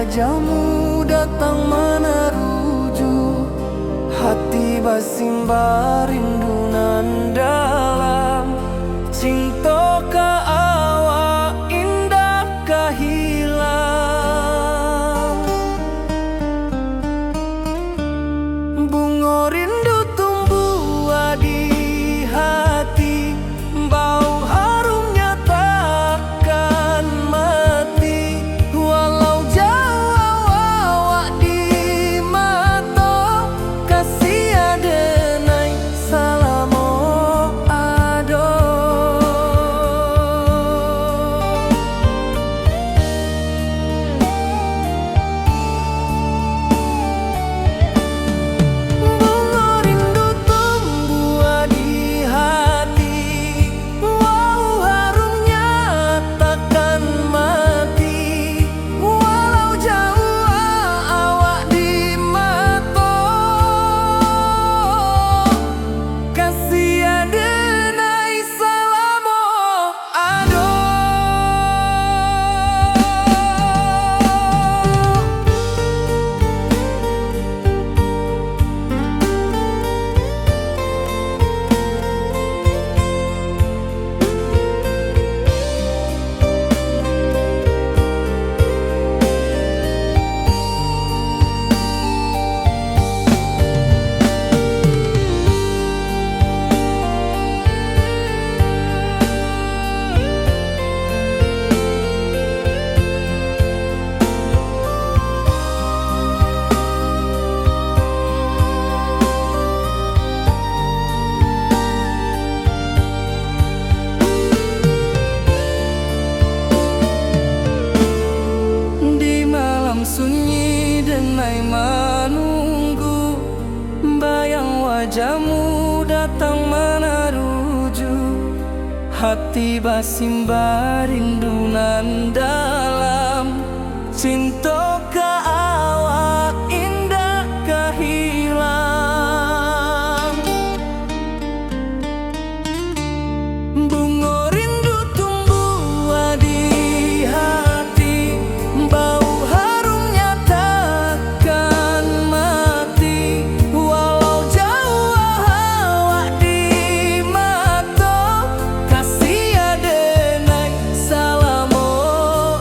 wajahmu datang meneruju, hati basimba rindu nan dalam. Cinta ka awak indah kahilang, bunga rindu tumbuh di hati, bau harumnya takkan mati. Walau jauh awak di mata, kasih adenai salamo ado. Bunga rindu tumbuh di hati, wow harumnya takkan mati. Walau jauh awak di mata, kasih adenai salamo ado. Di malam sunyi denai menunggu, bayang wajahmu datang meneruju, hati basimba rindu nan dalam. Cinta ka awak indah kahilang, bunga rindu tumbuh di hati, bau harumnya takkan mati. Walau jauh awak di mata, kasih adenai salamo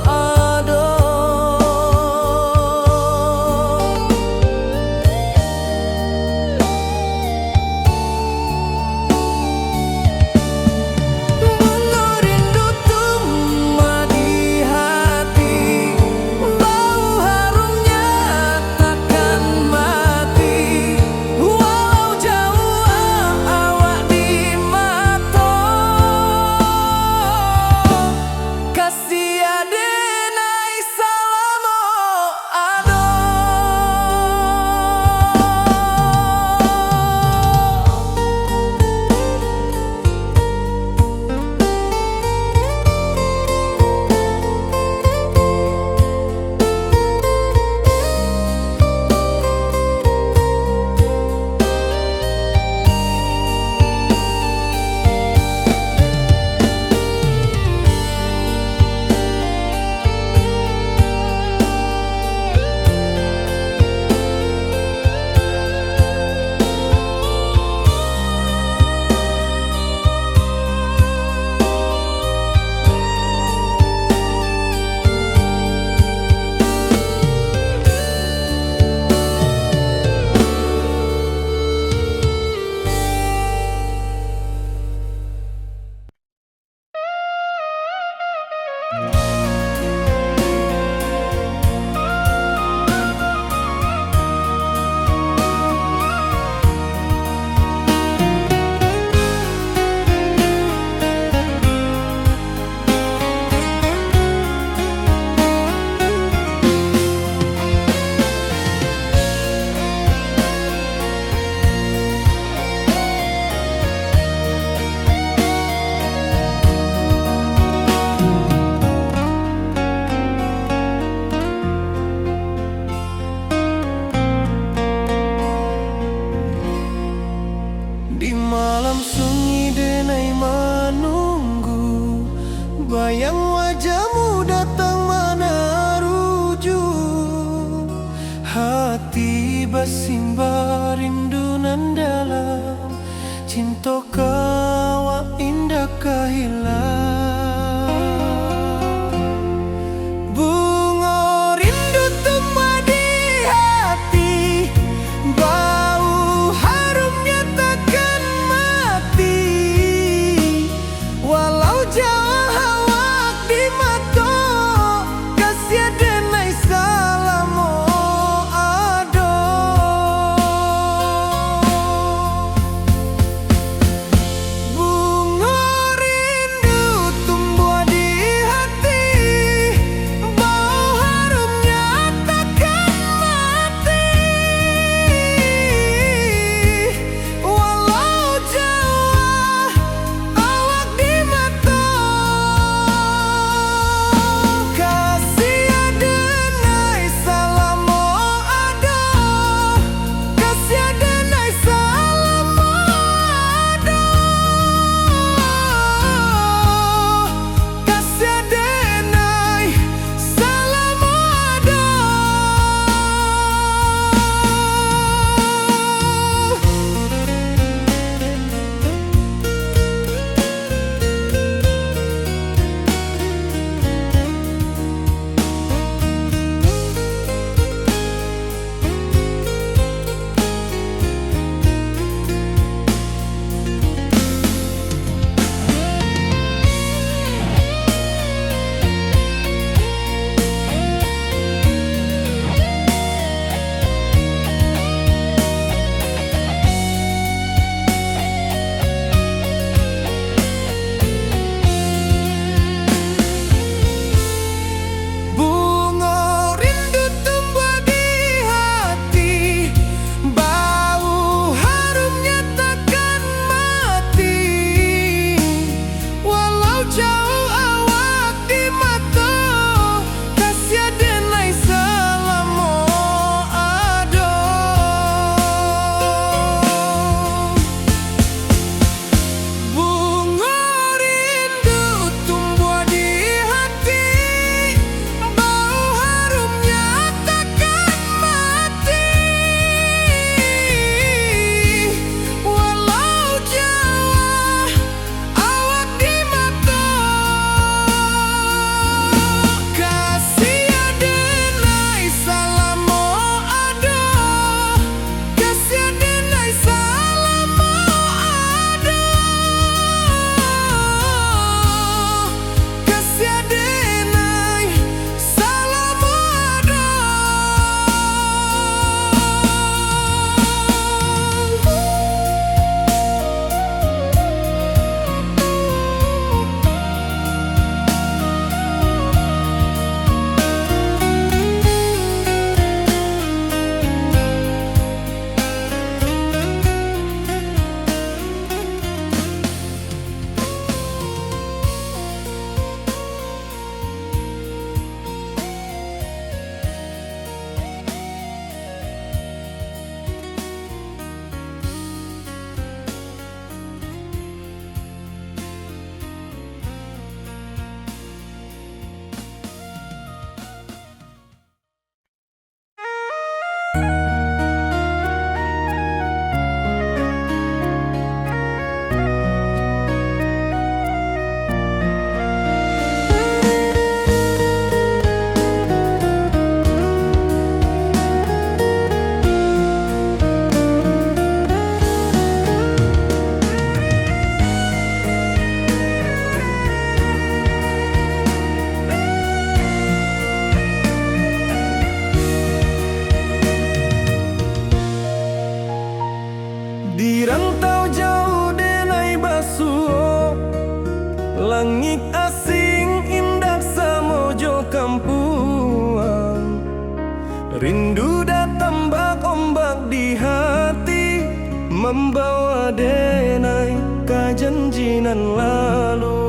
membawa denai ke janjinan lalu.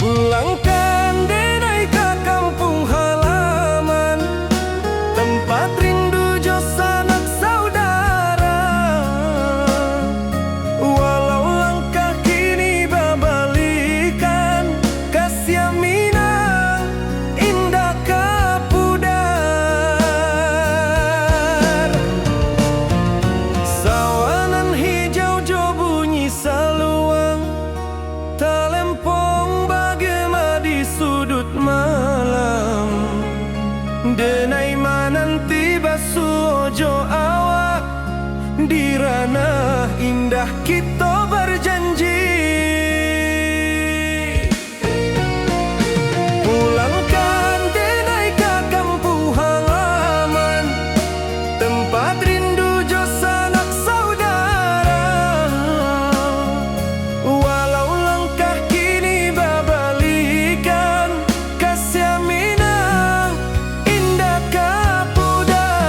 Pulangkan denai ke kampung halaman, tempat rindu jo sanak saudara. Walau langkah kini babalikan, kasih minang indah kapudar. Sawanan hijau jo bunyi saluang, talempong bagema di sudut malam. Denai mananti basuh ojo awak, di ranah indah kita berjanji. Pulangkan denai ke kampung halaman, tempat rindu jo sanak saudara. Walau langkah kini babalikan, kasih minang indah kapudar.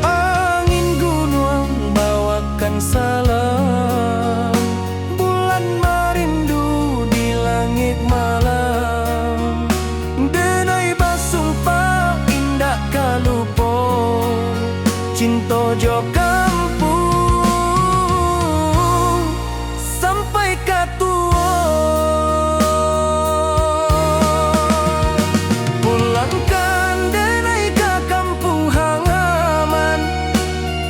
Angin gunung bawakan salam, bulan merindu di langit malam. Denai basumpah indah kalupo, cinta jo kampung sampai katua. Pulangkan denai ke kampung halaman,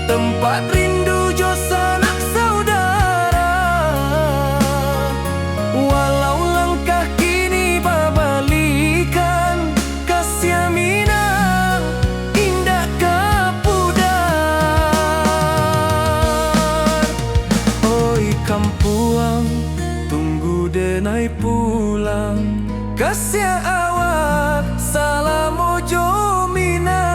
tempat rindu jo sanak saudara. Walau langkah kini babalikan, kasih minang indah kapudar. Oi kampuang, tunggu denai pulang, kasih awak salam ojo minang.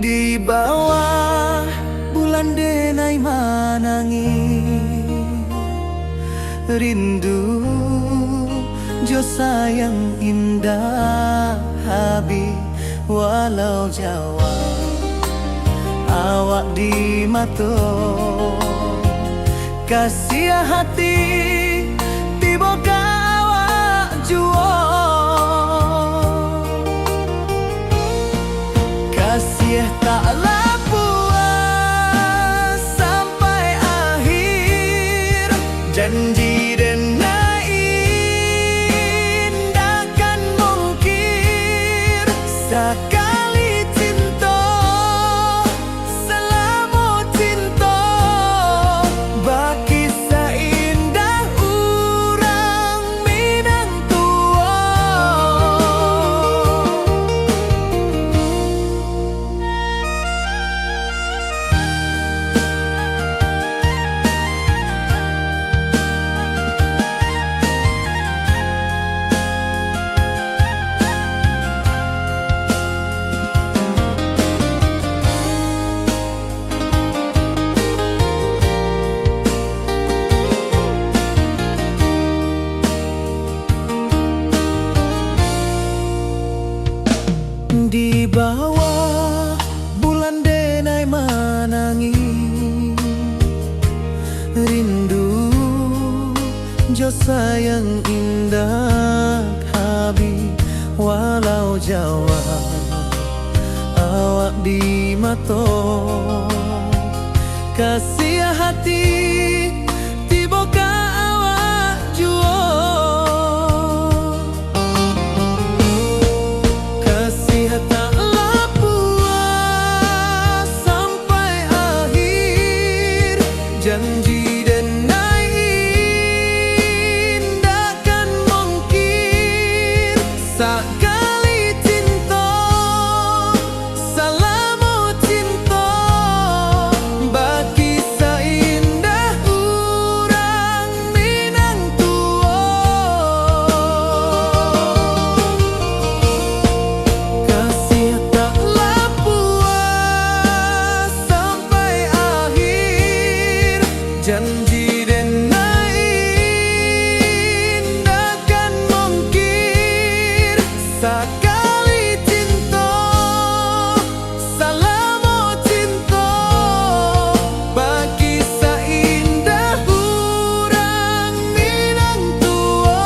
Di bawah bulan denai manangi, rindu jo sayang indah habi. Walau Jawa awak di mato, kasih hati tiba awak juo. Kasih taklah puas sampai akhir, janji denai indah kan mungkir. Sekali cinta selama cinta, baki seindah urang minang tua. Jo sayang indah habi walau Jawa awak di mato kasih hati tiba ka awak juo kasih tak puas sampai akhir janji sekali cinta salamu cinta bagi seindah urang Minang tua kasih taklah puas sampai akhir janji sekali cinta salamu cinta bagi seindah urang Minang tua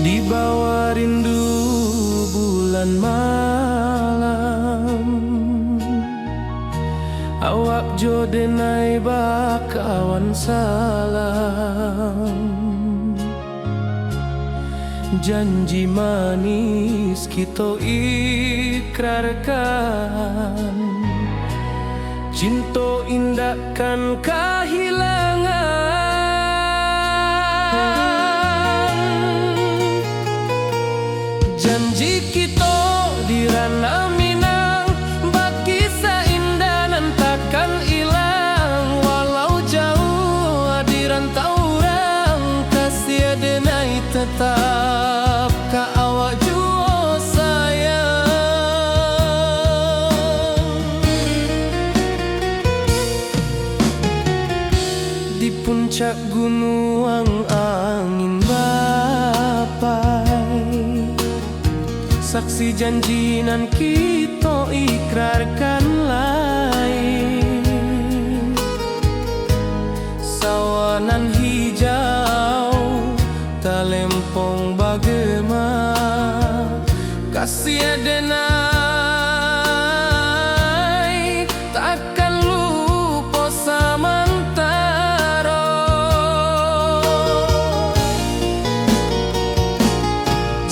di bawah rindu bulan malam awak jo denai bakawan salam janji manis kita ikrarkan cinta indahkan kehilangan janji kita di ranah Minang bagi seindah nan takkan hilang walau jauh di rantau orang kasih denai tetap ka awak jua sayang di puncak gunung angin bapai saksi janji nan kita ikrarkan lain sawanan hijau talempong bagema kasih denai takkan lupa samantara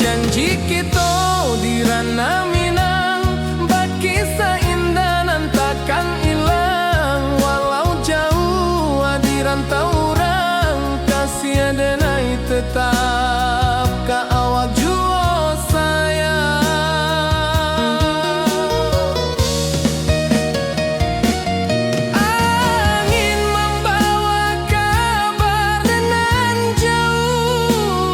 janji kita di ranah Minang bagi seindah nan takkan hilang walau jauh di rantau orang kasih denai tetap ka awak jua sayang angin membawa kabar nan jauh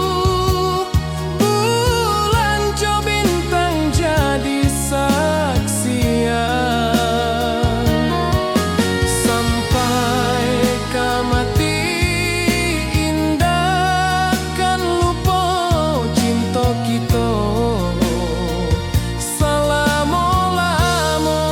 bulan jo bintang jadi saksian sampai kamati indah kan lupa cinta kita selama-lama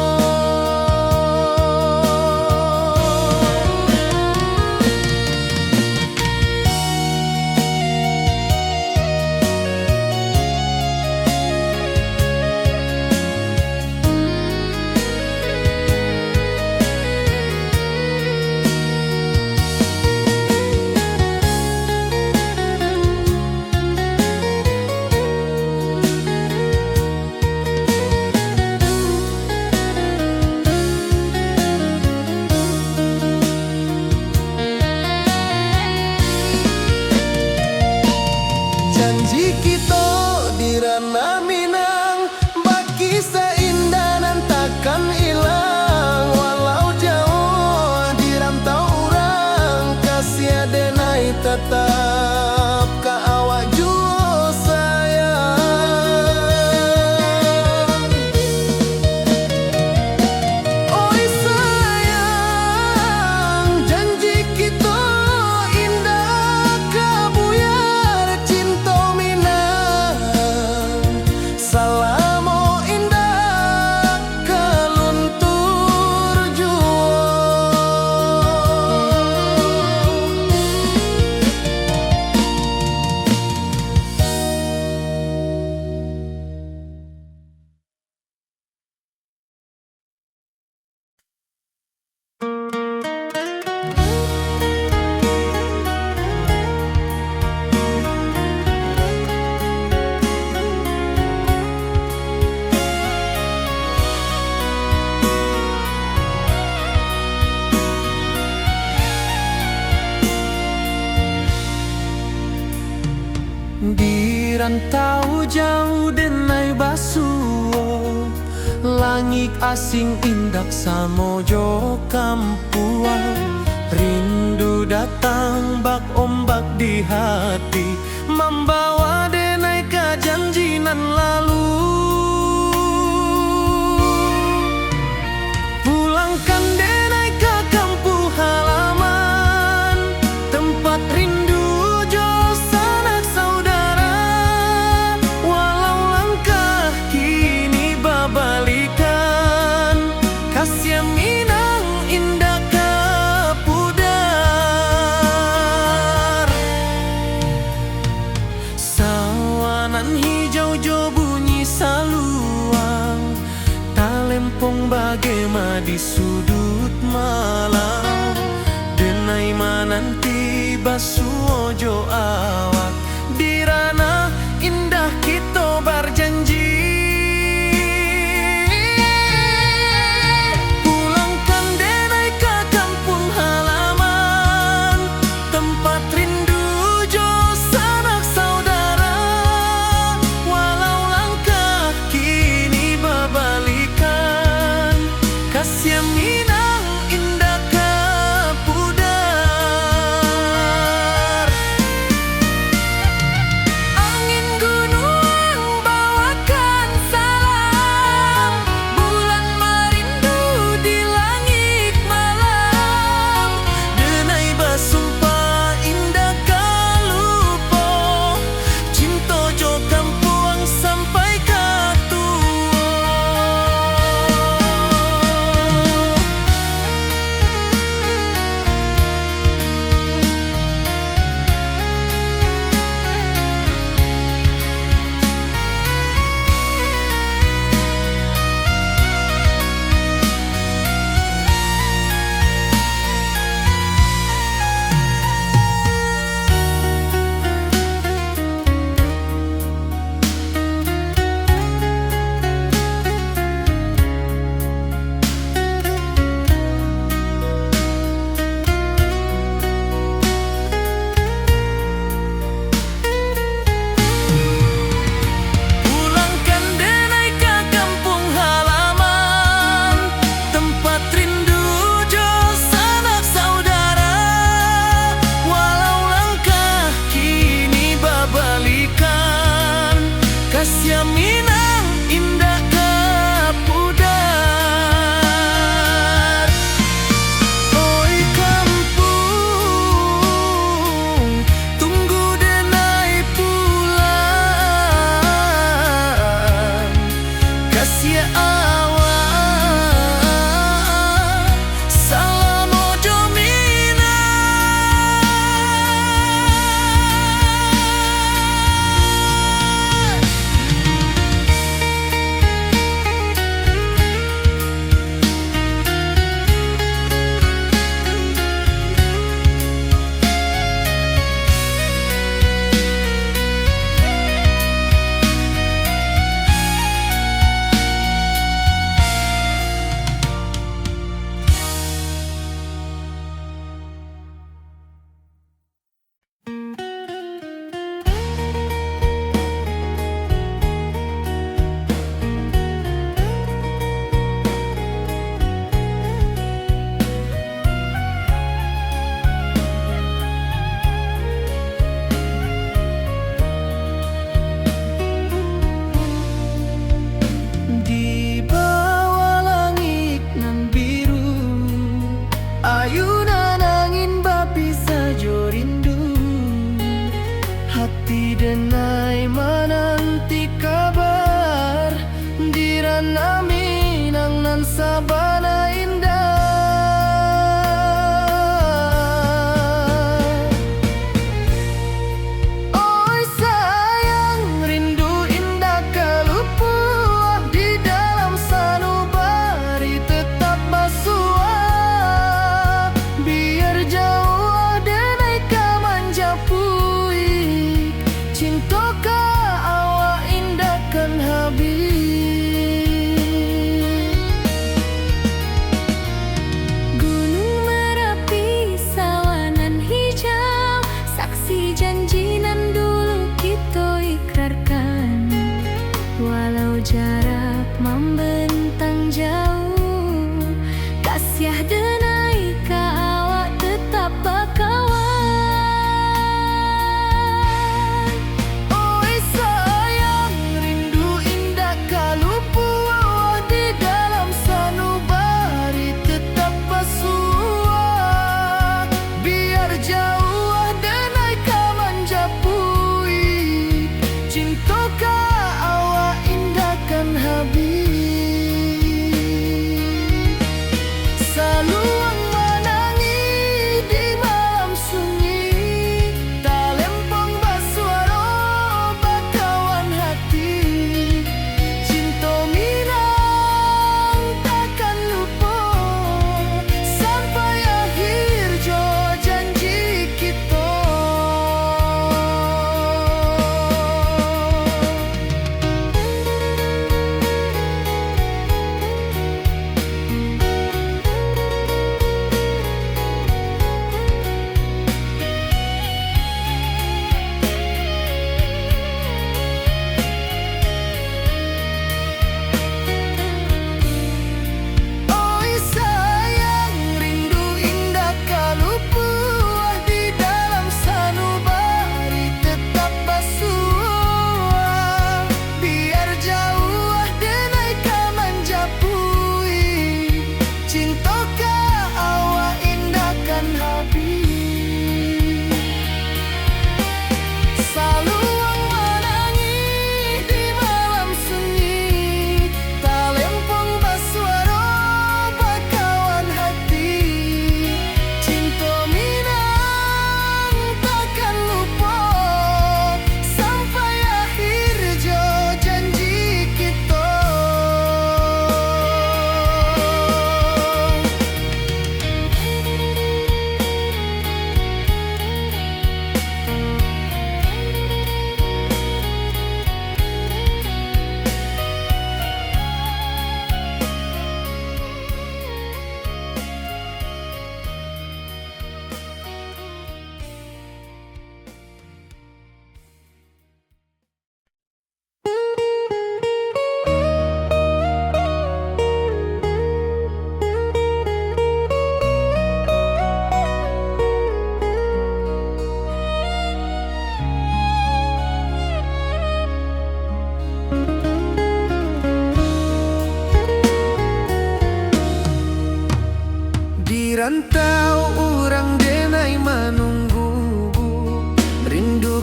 janji kita Di rantau jauh denai basuo, langit asing indak samojo kampuang. Rindu datang bak ombak di hati, membawa denai ke janjinan lalu. Pulangkan denai ke kampung halaman, tempat rindu jo sanak saudara. Walau langkah kini babalikan, kasih minang indah kapudar. Sawanan hijau jo bunyi saluang, talempong bagema di sudut malam. Denai mananti basuo jo awak, di ranah indah kita berjanji. Pulangkan denai ke kampung halaman, tempat rindu jo sanak saudara. Walau langkah kini babalikan, kasih minang indah kapudar.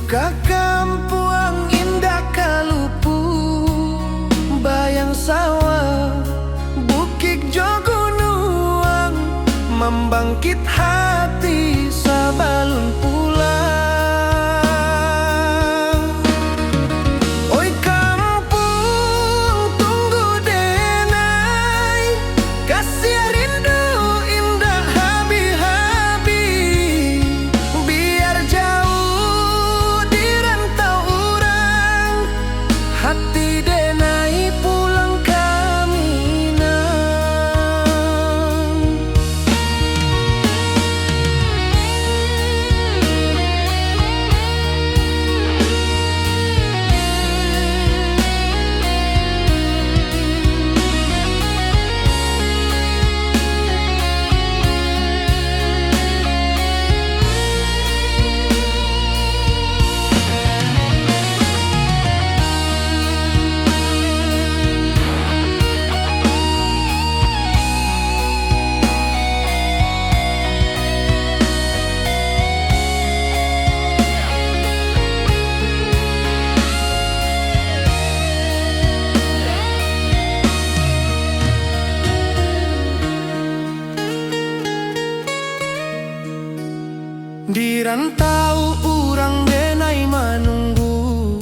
ka kampuang indah kalupu, bayang sawah bukit jogunuang, membangkit hati sabalun pulang. Oi kampung tunggu denai, kasih rindu indah habi-habi, biar jauh di rantau orang, hati denai pulang kaminang. Di rantau urang denai manunggu,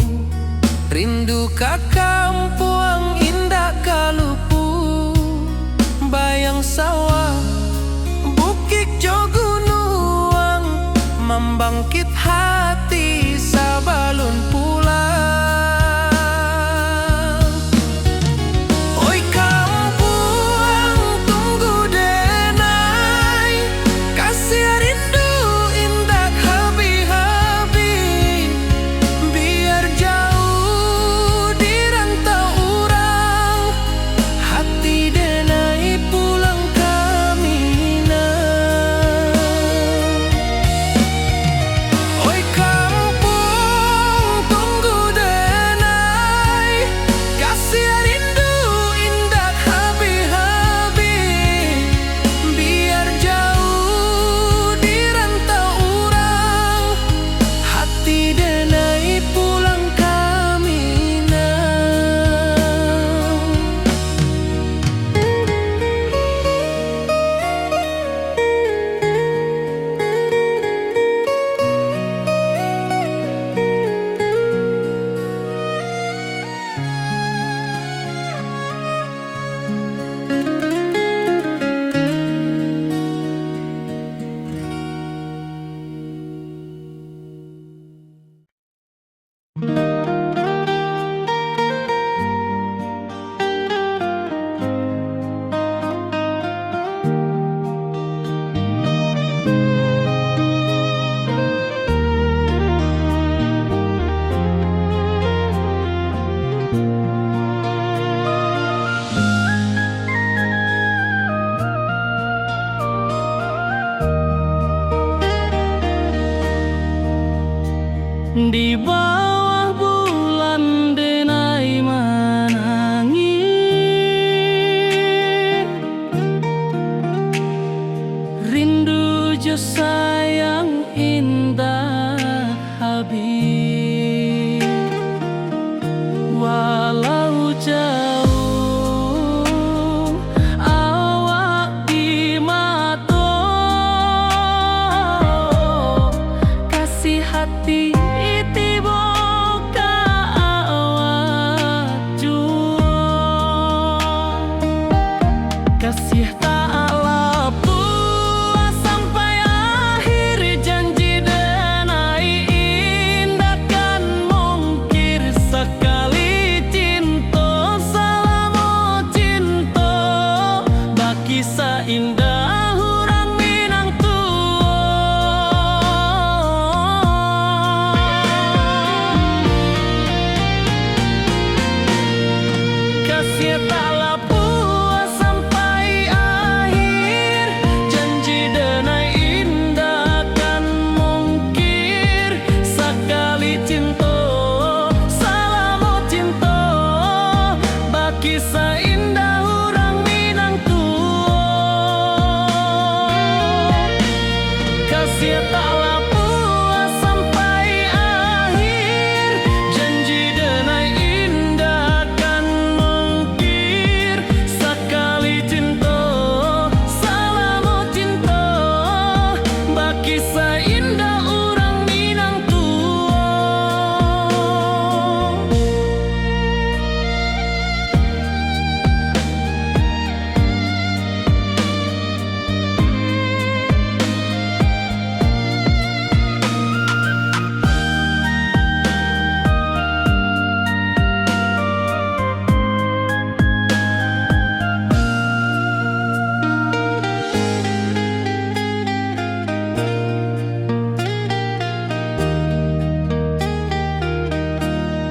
rindu ka kampuang indah kalupu, bayang sawah bukit jogunuang, membangkit hati sabalun pulang. Oi kampuang tunggu denai, kasih rindu indah habi-habi, biar jauh di rantau urang, hati denai pulang kaminang. Oi kampung tunggu denai, kasih rindu indah habi-habi, biar jauh di rantau urang, hati denai pulang kaminang. Di bawah bulan denai menangis, rindu jo sayang indah habis, walau jauh awak di mata, kasih hati tiba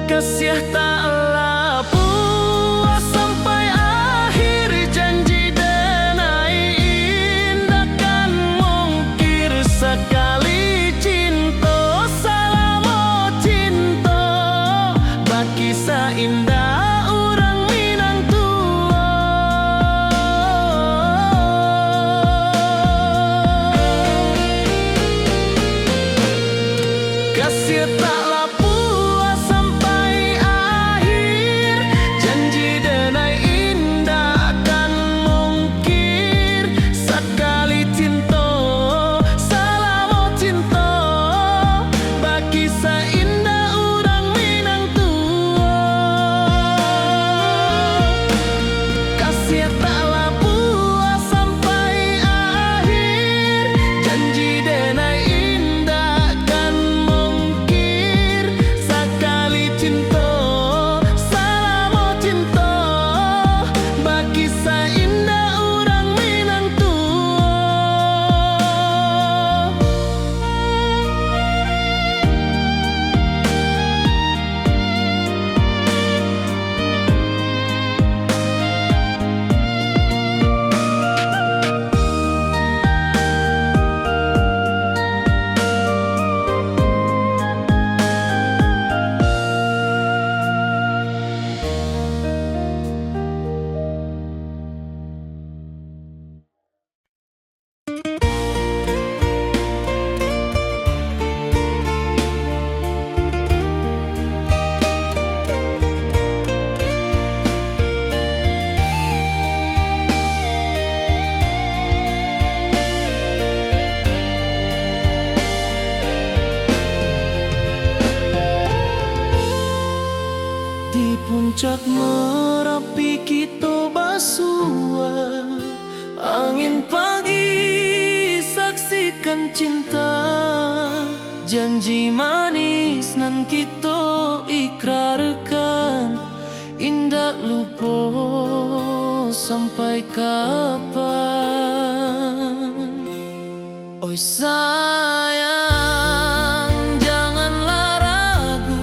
Kasih taklah puas sampai akhir, janji denai indah kan mungkir. Sekali cinta salamo cinta, baki indah orang Minang tua. Kasih taklah puas sampai akhir, janji denai indah kan mungkir. Sekali cinta salamo cinta, baki indah orang Minang tua. Kasih taklah puas sampai akhir, janji denai indah kan mungkir. Sekali cinta salamo cinta, baki indah orang Minang tua. Di puncak Merapi kita basua, angin pagi saksikan cinta. Janji manis nan kita ikrarkan, indah lupa sampai kapan. Oi sayang, janganlah ragu,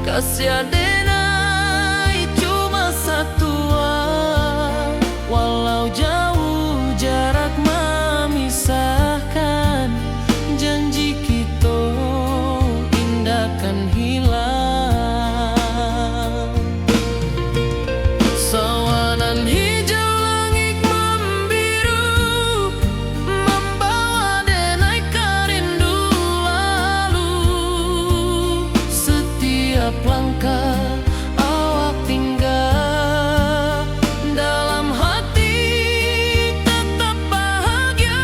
kasih denai cuma satu. Walau jauh jarak memisahkan, janji kita indah kan hilang. Sawanan hijau langit membiru, membawa denai karindu lalu. Setiap langkah awak tinggal, dalam hati tetap bahagia.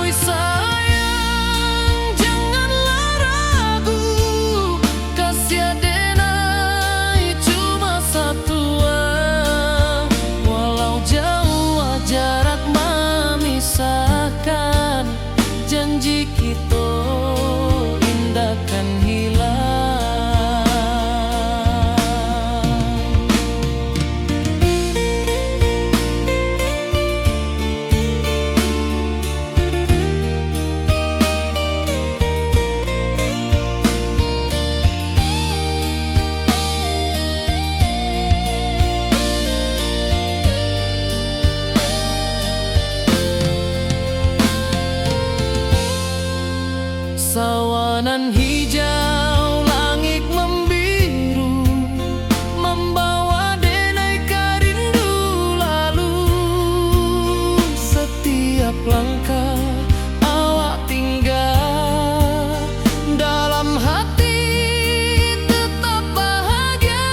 Oi sayang, janganlah ragu, kasih denai cuma satu. Walau jauh jarak memisahkan, janji kita indah kan hilang. Sawanan hijau langit membiru, membawa denai karindu lalu. Setiap langkah awak tinggal, dalam hati tetap bahagia.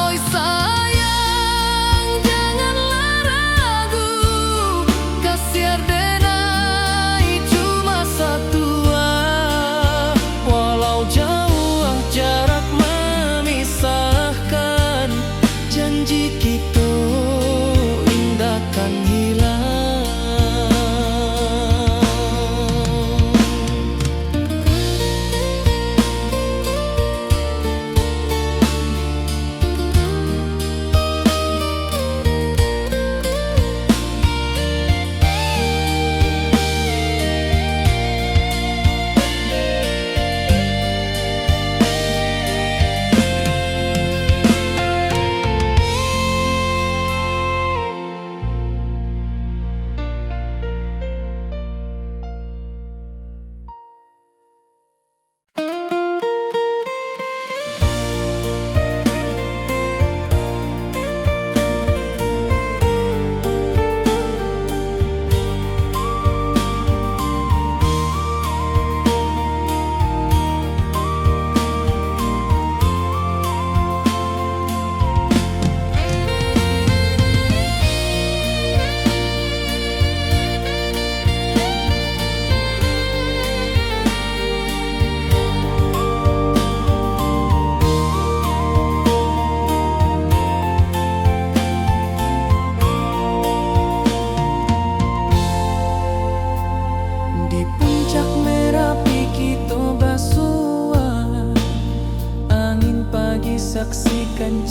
Oi sayang, janganlah ragu, kasih denai cuma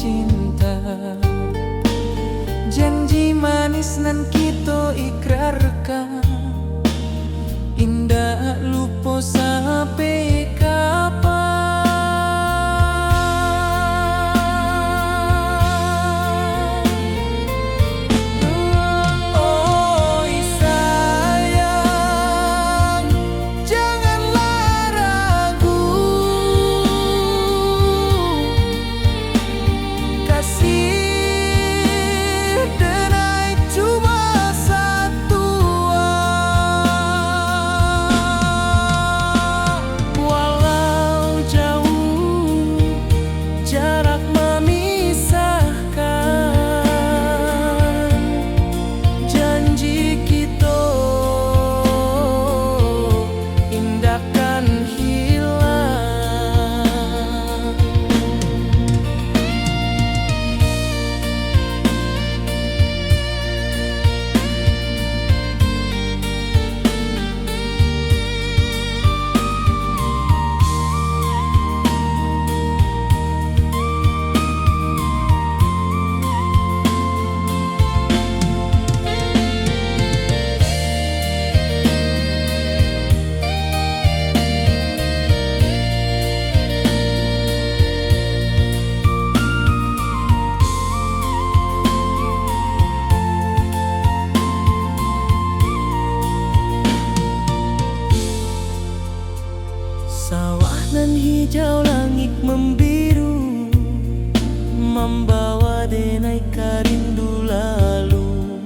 cinta. Janji manis nan kita ikrarkan, indah lupa sampai kapan. Oi sayang, janganlah ragu, kasih denai cuma satu. Walau jauh jarak memisahkan, janji kita indahkan hilang. Sawah nan hijau, langit membiru, membawa denai karindu lalu.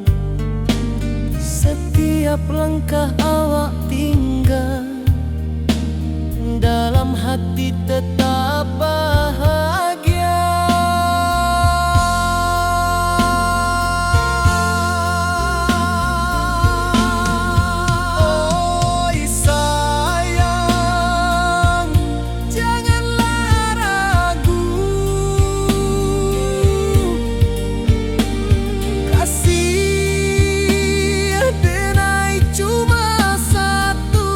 Setiap langkah awak tinggal, dalam hati tetap bahagia. Oi sayang, janganlah ragu, kasih denai cuma satu.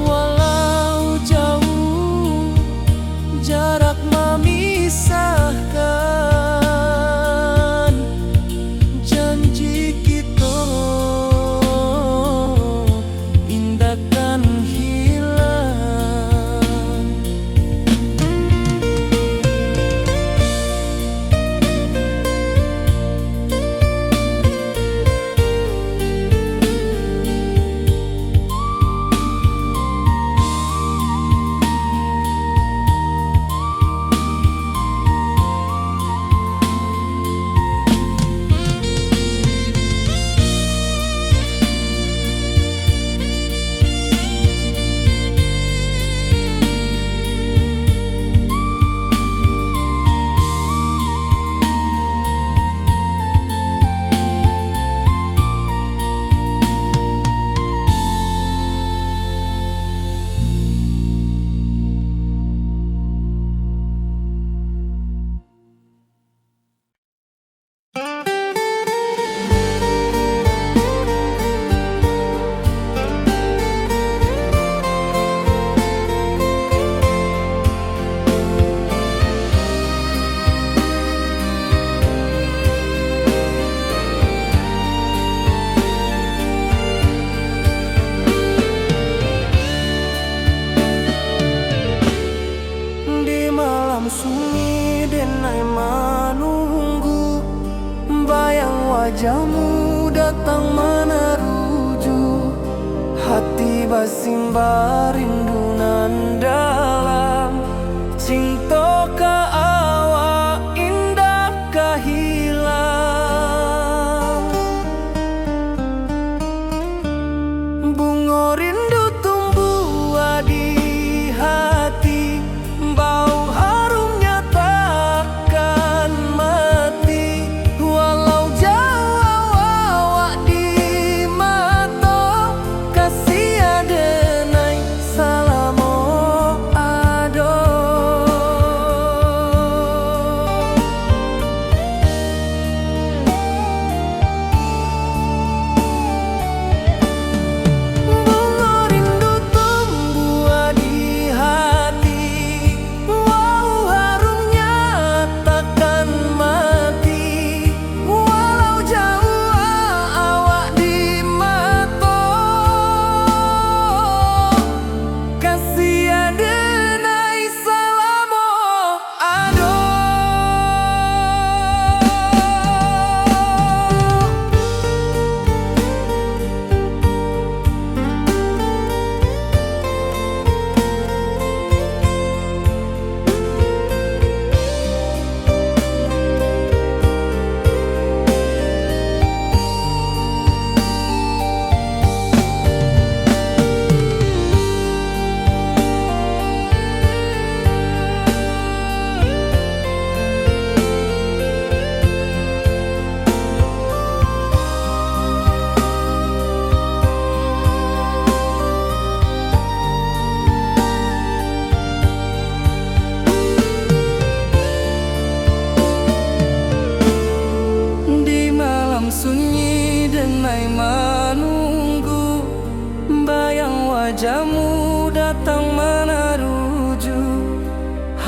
Walau jauh jarak memisahkan, janji kita indahkan hilang. Di malam sunyi denai menunggu, bayang wajahmu datang meneruju. Hati basimba rindu nan dalam, cinta ka awak indah ka hilang. Bunga rindu tumbuh di hati, bau harumnya takkan mati. Walau jauh awak di mata, kasih denai salam.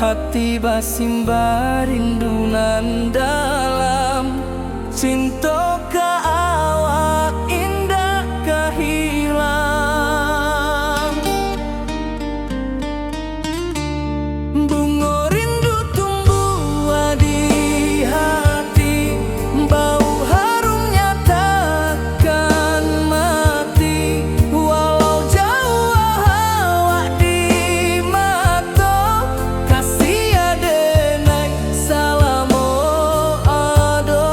hati basimba rindunan dalam cinta ka awak indah kahilang. Bunga rindu tumbuh di hati, bau harumnya takkan mati. Walau jauh awak di mata, kasih adenai salamo ado.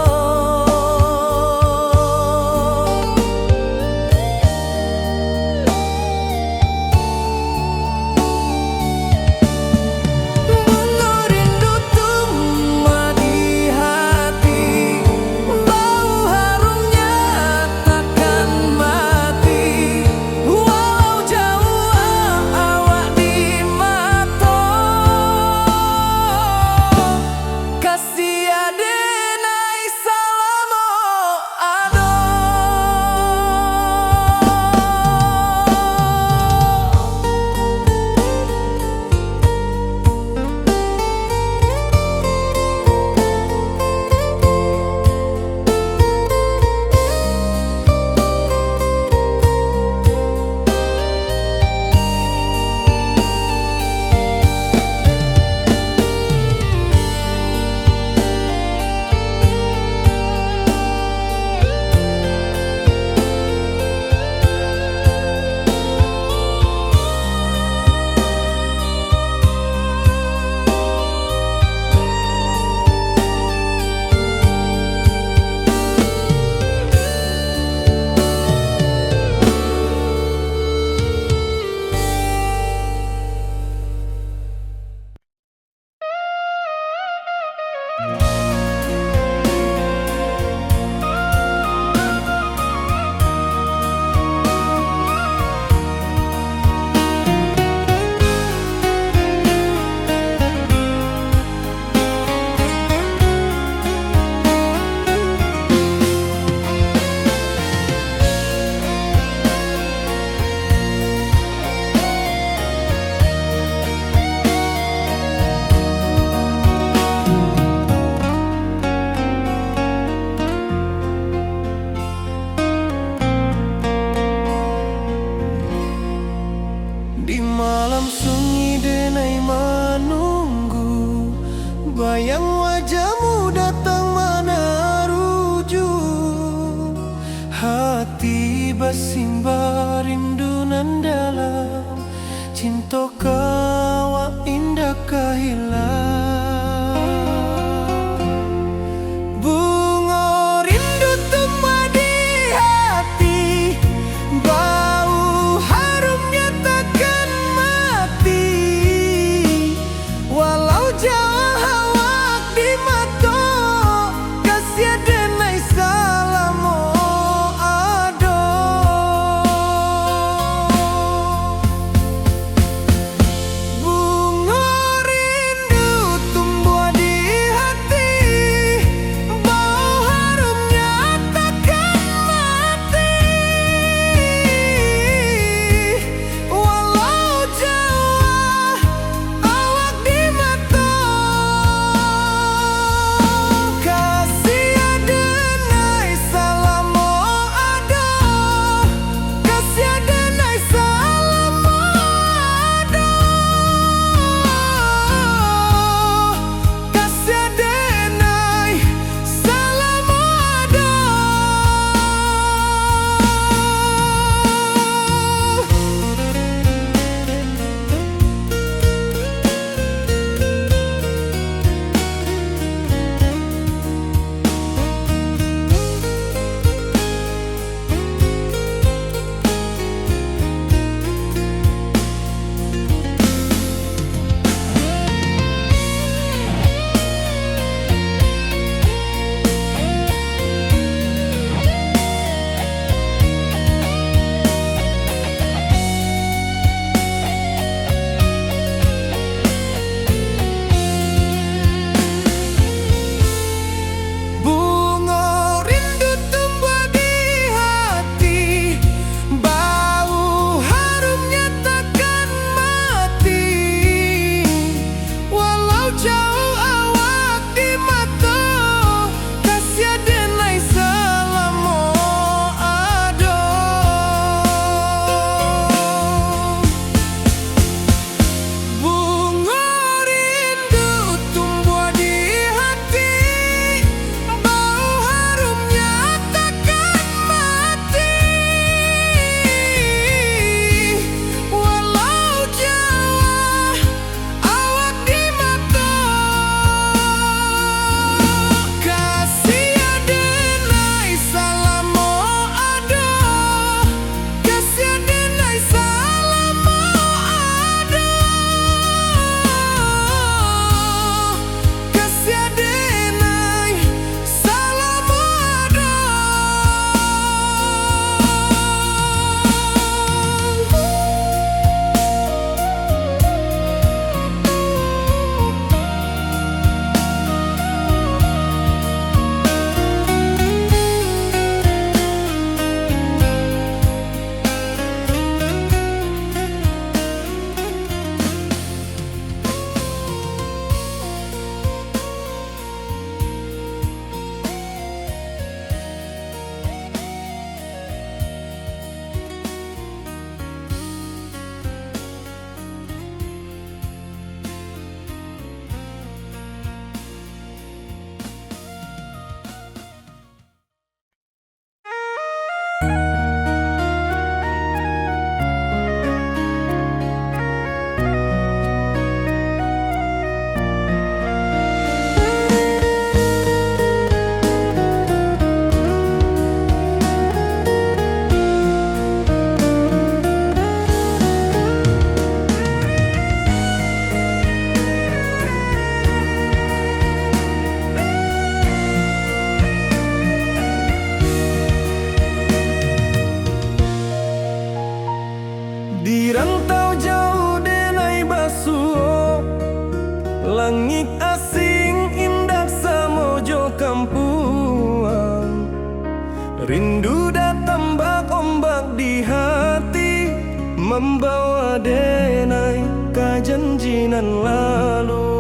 membawa denai ke janjinan lalu.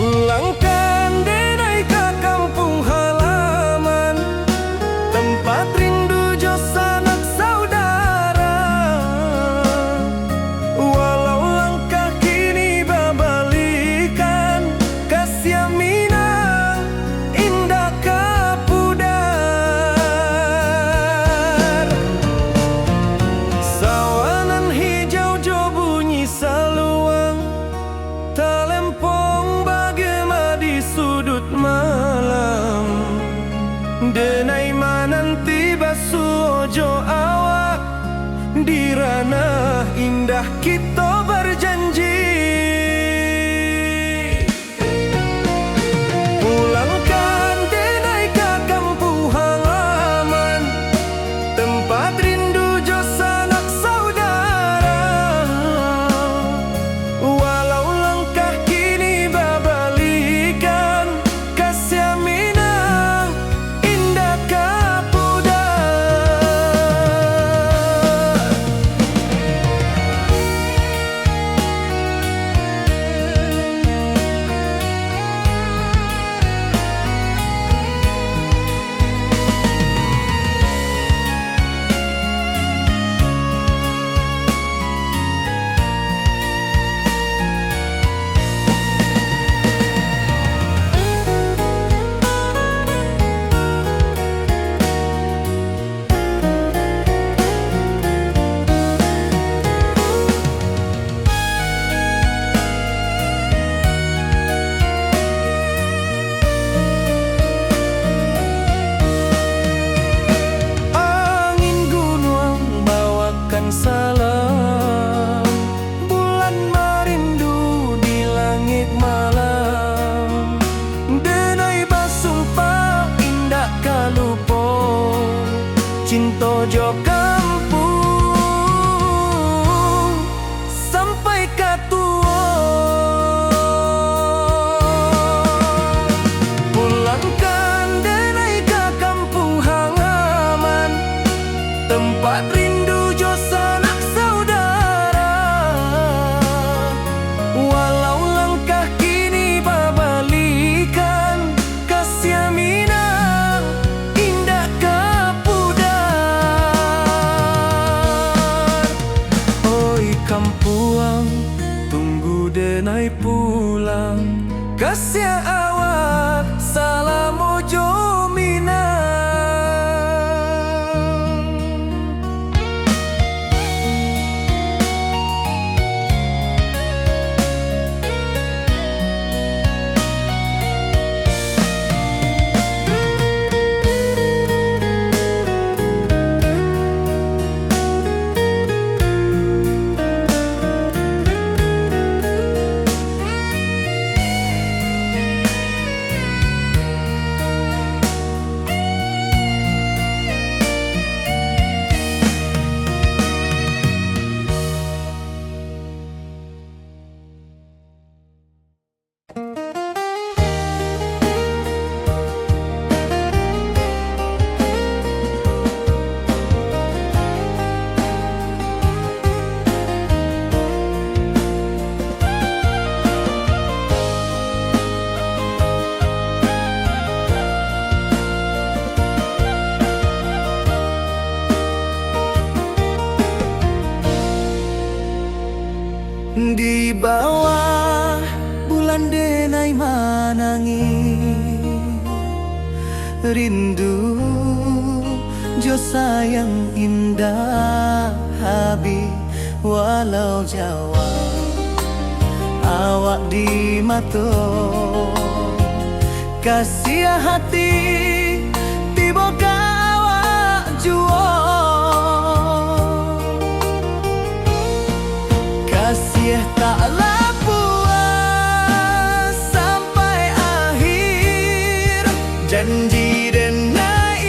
Pulangkan denai ke kampung halaman, tempat rindu jo sanak saudara. Walau langkah kini babalikan, kasih Minang indah kapudar. Sawanan hijau jo bunyi saluang, talempong bagema di sudut malam. Denai mananti basuojo awak, di ranah indah kita berjanji. Pulangkan denai ke kampung halaman, tempat rindu jo sanak saudara. Walau langkah kini babalikan, kasih Minang indah kapudar. Angin gunung bawakan salam, bulan merindu di langit malam. Denai basumpah indah kalupo, cinta jo kampung sampai katua. Pulangkan denai ke kampung halaman, tempat rindu jo sanak saudara. Walau langkah kini babalikan, kasih Minang indah kapudar. Oi kampuang, tunggu denai pulang, kasih awak salam ojo Minang. Di bawah bulan denai manangi, rindu jo sayang indah habi. Walau Jawa awak di mato, kasih hati tiba ka awak juo. Kasih taklah puas sampai akhir, janji denai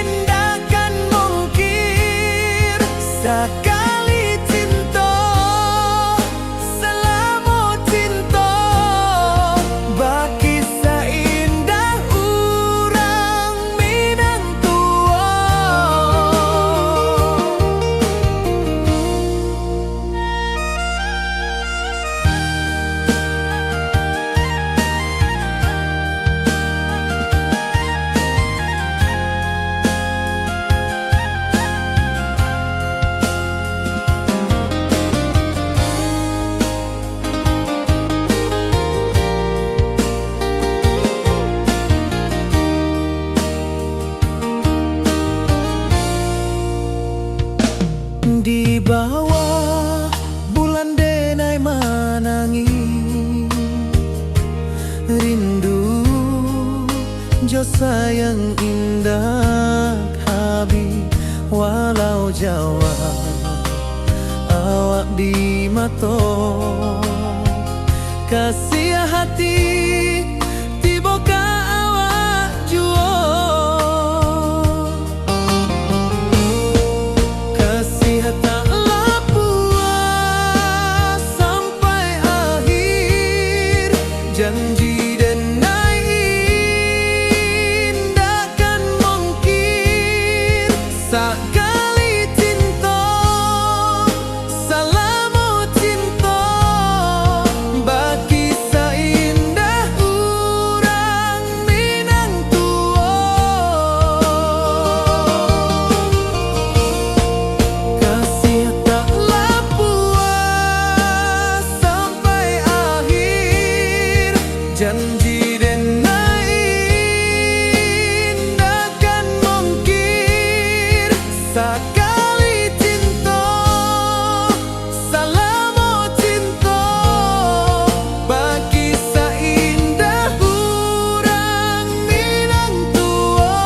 indah kan mungkir. Sekali cinta selama cinta, baki seindah urang Minang tua. Jo sayang indah Habib walau Jawa awak di mato kasih hati tiba ka awak juo kasih tak puas sampai akhir janji sekali cinta salamu cinta bagi seindah urang Minang tua kasih taklah puas sampai akhir janji sekali cinta salamu cinta bagi seindah urang Minang tua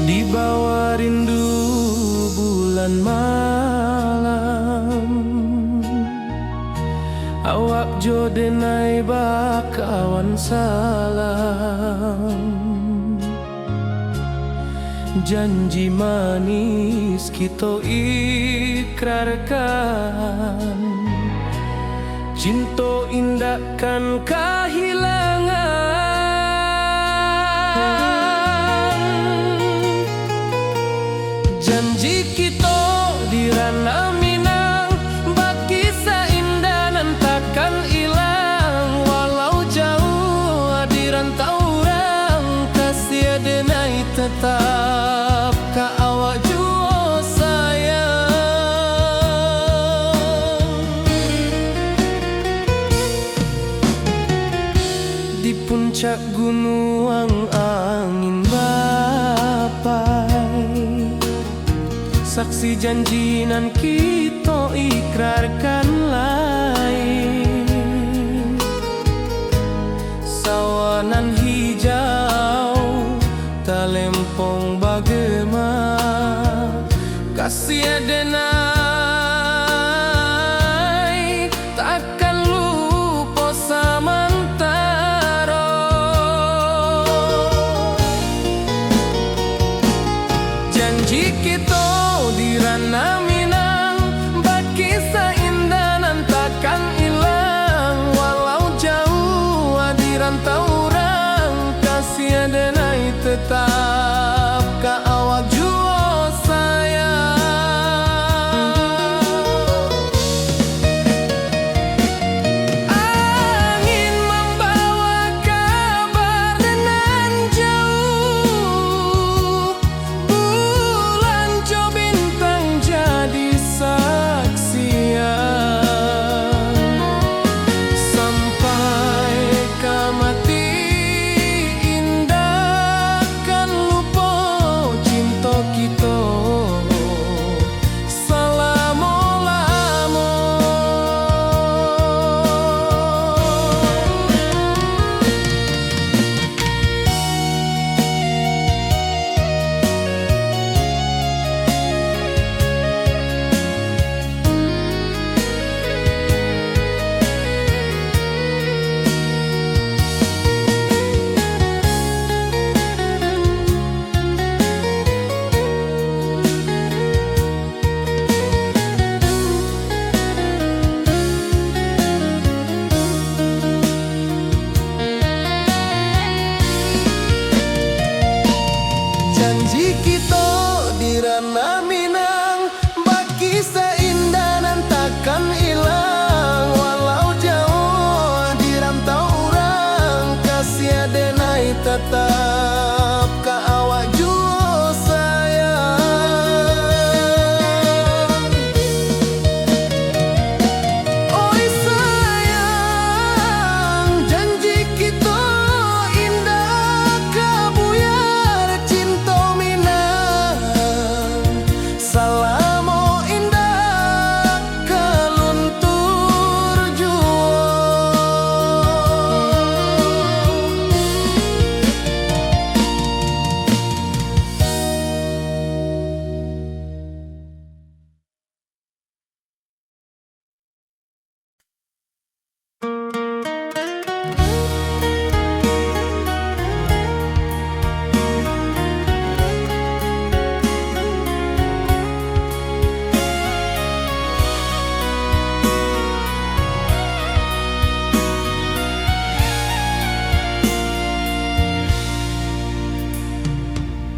di bawah rindu bulan malam awak jo denai bakawan salam janji manis kita ikrarkan cinta indahkan kehilangan janji kita di ranah Minang bagi seindah nan takkan hilang walau jauh di rantau orang kasih denai tetap ka awak jua sayang di puncak gunung angin bapai saksi janji nan kita ikrarkan lain sawanan hijau talempong bagema kasih denai takkan lupa samantara janji kita di ranah Minang bagi seindah nan takkan hilang walau jauh di rantau orang kasih denai tetap ka awak jua sayang angin membawa kabar nan jauh bulan jo bintang jadi saksian sampai ke mati indahkan lupa cinta kita selama-lama janji kita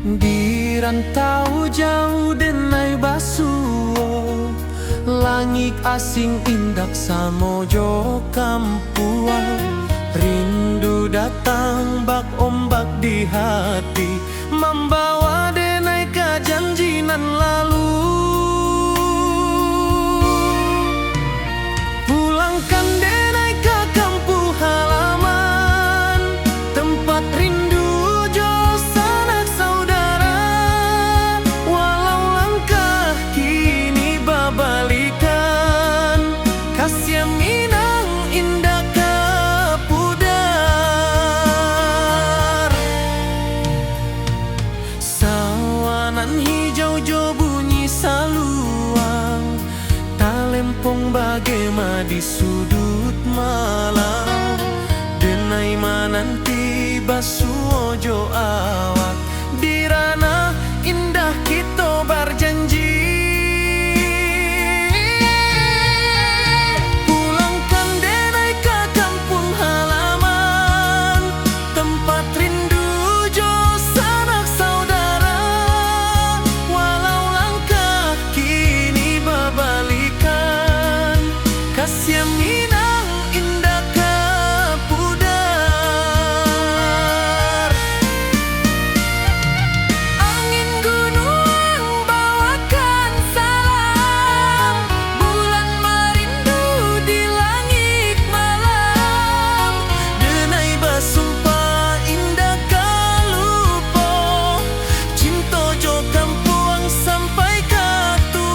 Di rantau jauh denai basuo, langit asing indak samojo kampuang. Rindu datang bak ombak di hati, membawa denai ke janjinan lalu. Pulangkan denai ke kampung halaman, tempat rindu jo sanak saudara. Walau langkah kini babalikan, kasih Minang indah ke pudar. Sawanan hijau jo bunyi saluang, talempong bagema di sudut malam. Denai mananti basuojo awak, di ranah indah kita berjanji. Pulangkan denai ke kampung halaman, tempat rindu jo sanak saudara. Walau langkah kini babalikan, kasih Minang indah ke pudar. Angin gunung bawakan salam, bulan merindu di langit malam. Denai basumpah indah kalupo, cinta jo kampuang sampai ke tua.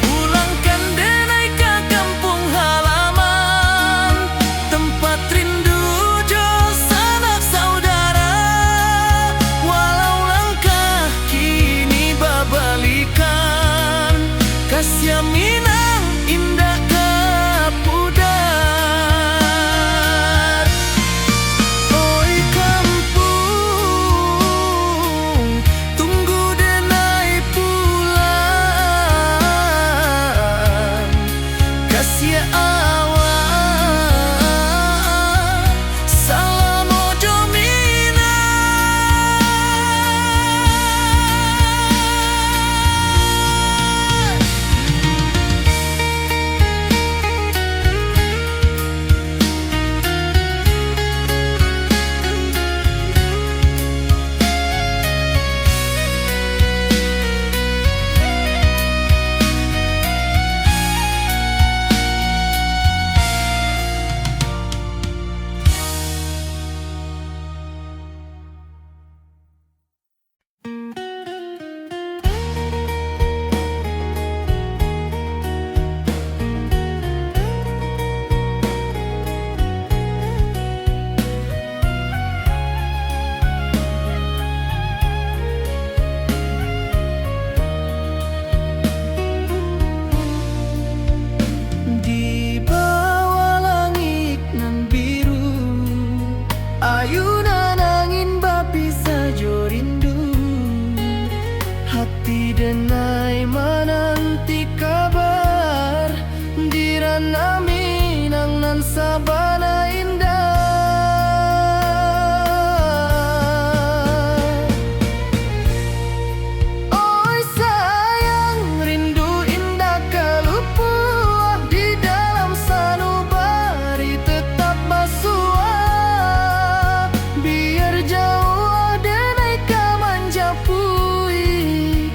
Pulangkan denai ke kampung halaman, tempat rindu jo sanak saudara. Walau langkah kini babalikan, kasih Minang indah ke pudar. Oi kampung, tunggu denai pulang. Kasih awak, salam ojo Minang. Di bawah langit nan biru, ayunan angin bapisa jo rindu. Hati denai menanti kabar, di ranah Minang nan sabana indah. Oi sayang, rindu indah kalupuah, di dalam sanubari tetap basuah. Biar jauh denai ka manja puik,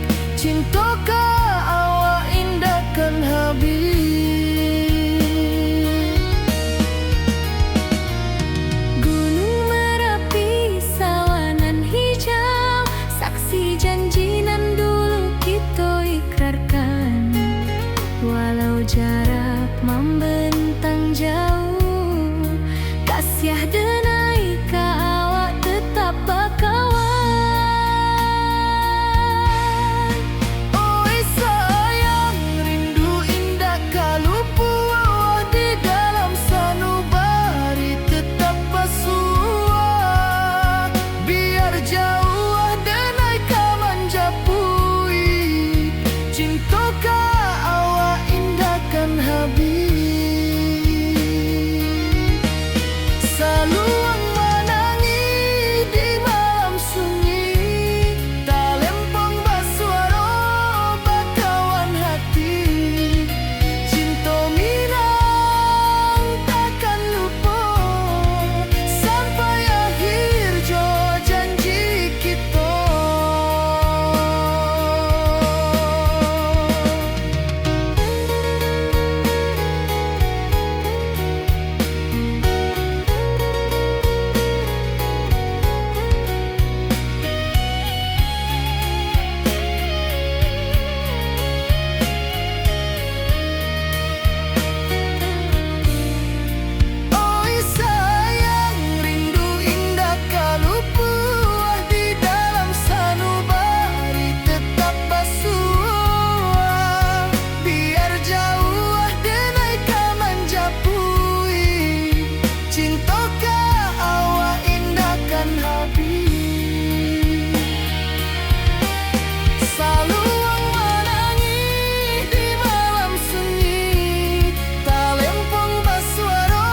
Saluang menangi di malam sunyi, talempong basuaro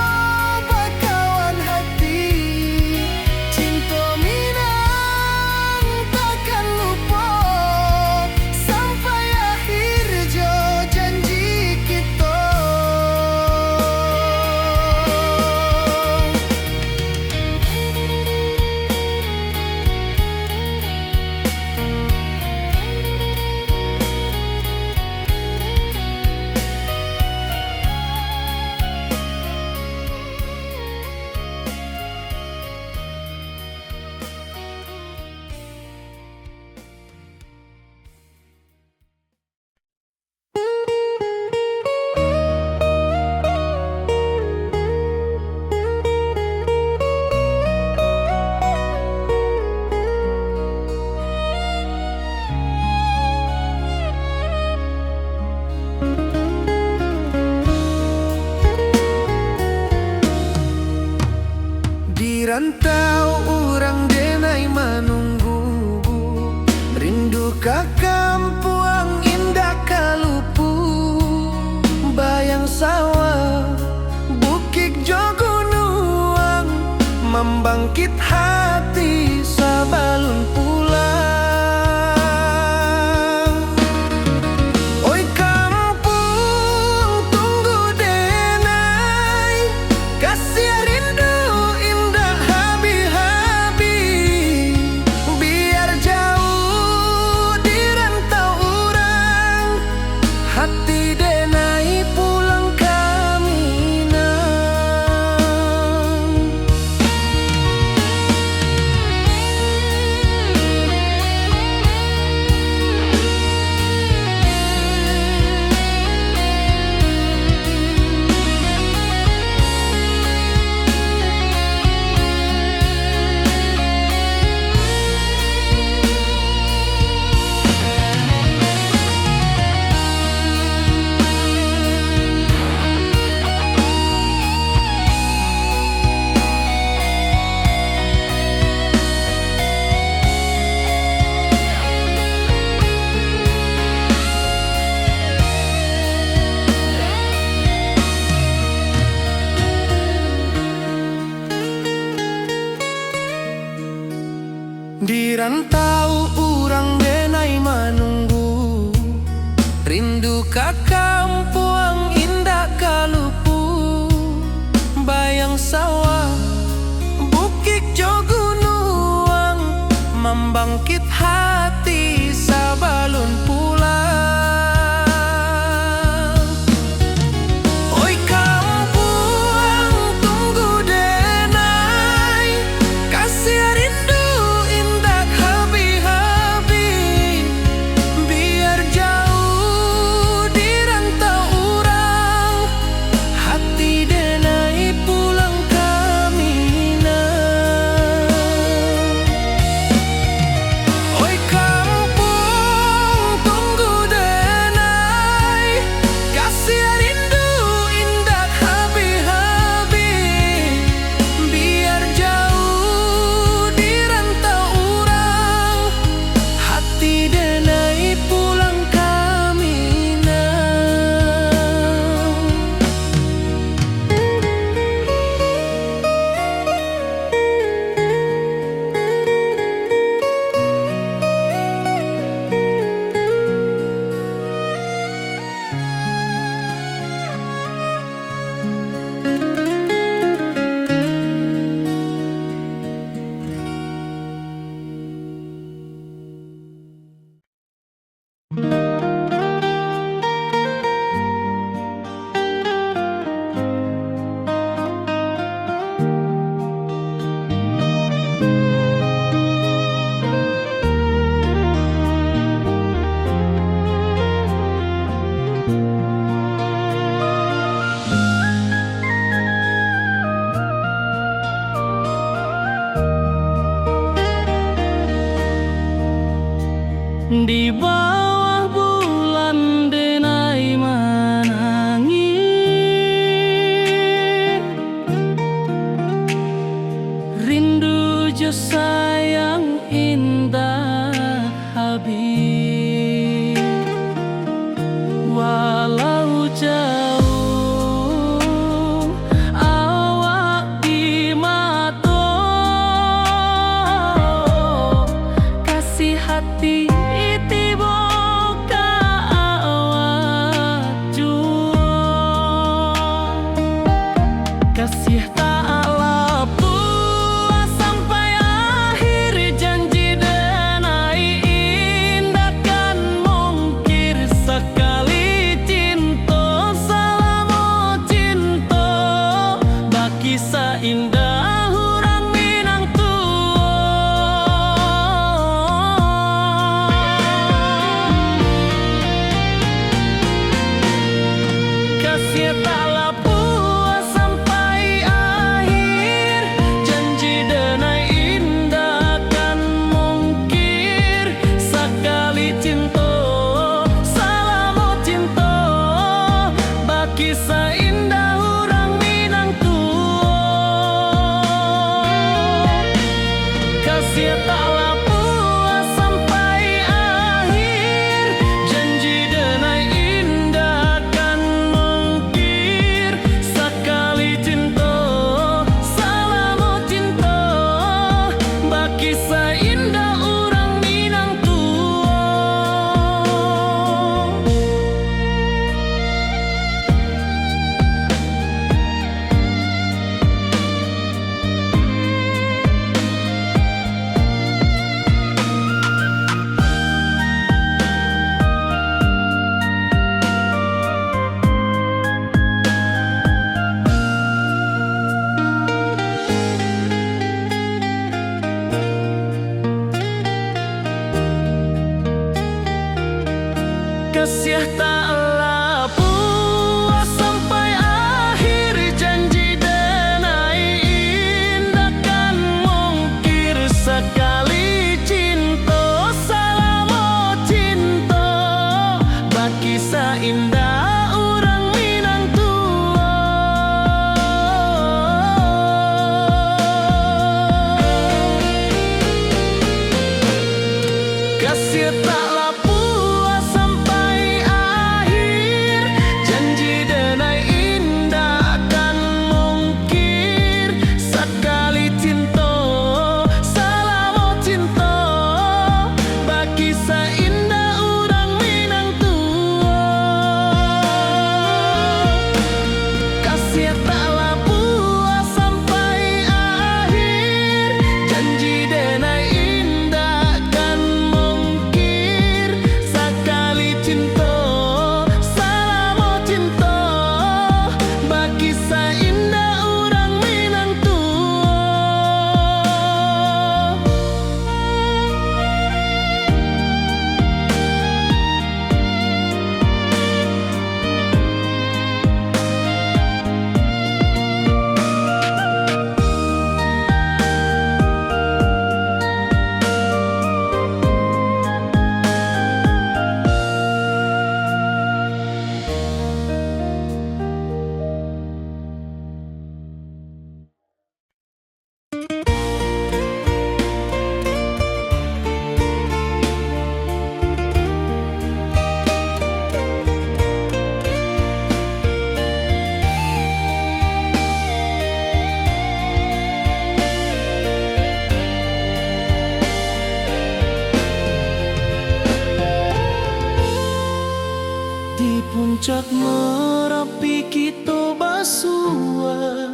bakawan hati. Cinta minang takkan lupa sampai akhir jo janji kita. Di rantau orang denai menunggu, rindu ka kampuang indah kalupu. Bayang sawah, bukit jo gunung, membangkit hati sabalun pulang. Oi kampung tunggu denai, kasih rindu indah habi-habi. Biar jauh di rantau orang, hati denai pulang ke Minang. Di rantau urang denai menunggu, rindu ka kampuang indah kalupu. Bayang sawah, bukit jo gunung, membangkit hati sabalun pulang. Oi kampung tunggu denai, kasih rindu indah habi-habi. Biar jauh di Kasih taklah puas sampai akhir, janji denai indah kan mungkir. Sekali cinta salamo cinta, baki indah orang Minang tua. Kasih taklah puas sampai akhir, janji denai indah kan mungkir. Sekali cinta salamo cinta, baki indah orang Minang tua. Kasih taklah puas sampai akhir, janji denai indah kan mungkir. Sekali cinta salamo cinta, baki indah orang Minang tua. Di puncak Merapi kita basua,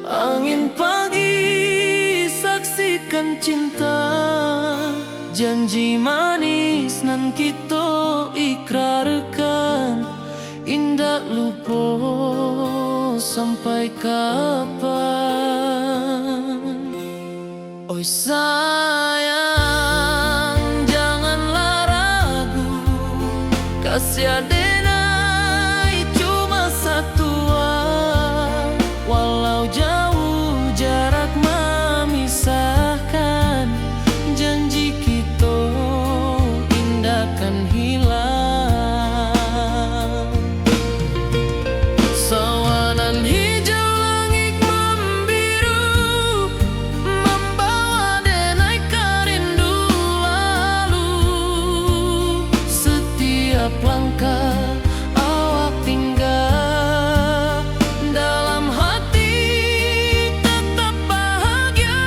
angin pagi saksikan cinta. Janji manis nan kita ikrarkan, indah lupa sampai kapan. Oi sayang, janganlah ragu, kasih denai cuma satu. Walau jauh jarak memisahkan, janji kita indah kan hilang. Sawanan hijau langit membiru, membawa denai kerindu lalu. Setiap langkah awak tinggal, dalam hati tetap bahagia.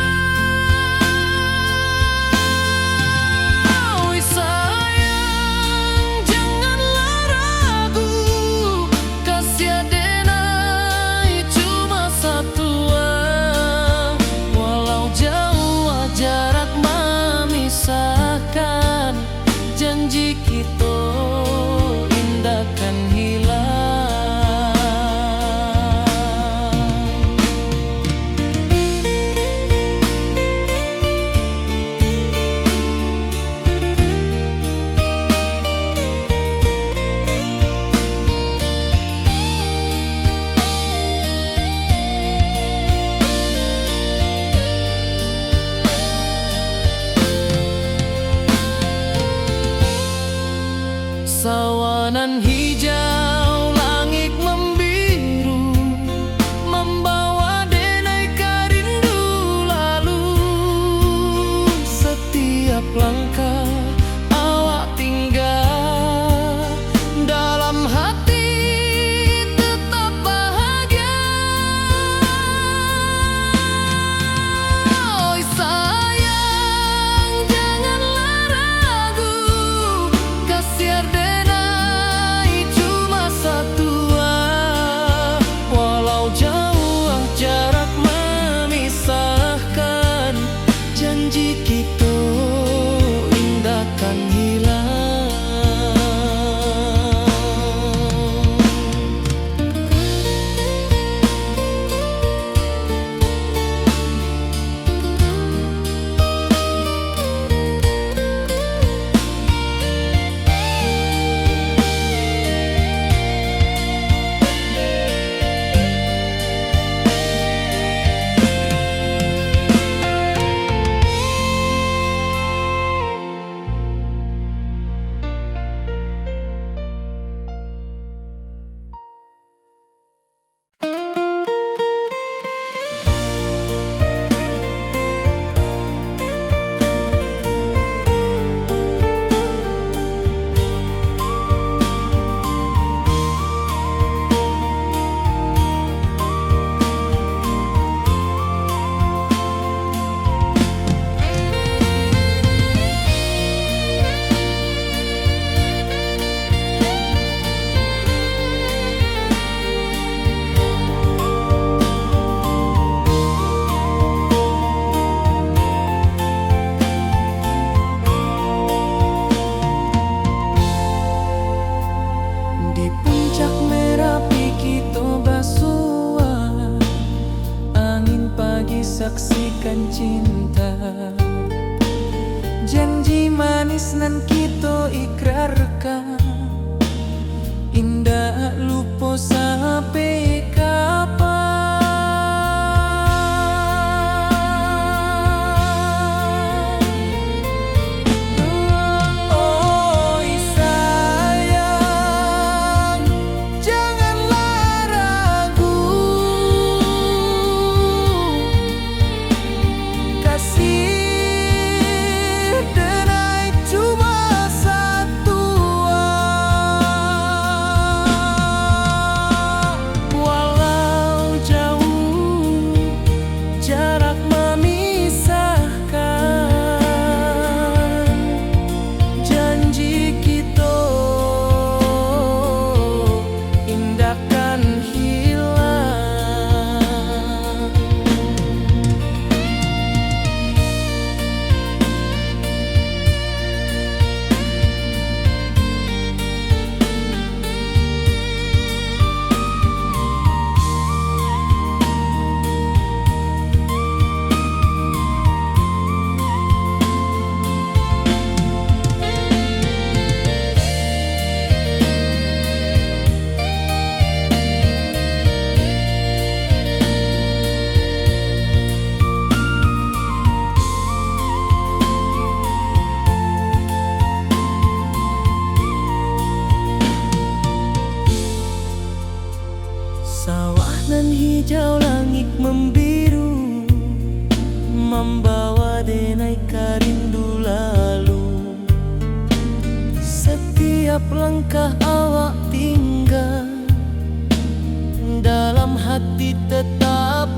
Oi sayang, janganlah ragu, kasih denai cuma satu. Walau jauh jarak memisahkan, janji kita indah kan hilang. Sawanan hijau langit membiru, membawa denai kerindu lalu. Setiap langkah awak tinggal, dalam hati tetap bahagia. Oi sayang, janganlah ragu, kasih denai cuma adakah indah lupa sampai kapan? Oi sayang, janganlah ragu, kasih denai cuma satu. Walau jauh jarak memisahkan, janji kita indahkan hilang. Sawah nan hijau, langit membiru, membawa denai rindu lalu. Setiap langkah awak tinggal, dalam hati tetap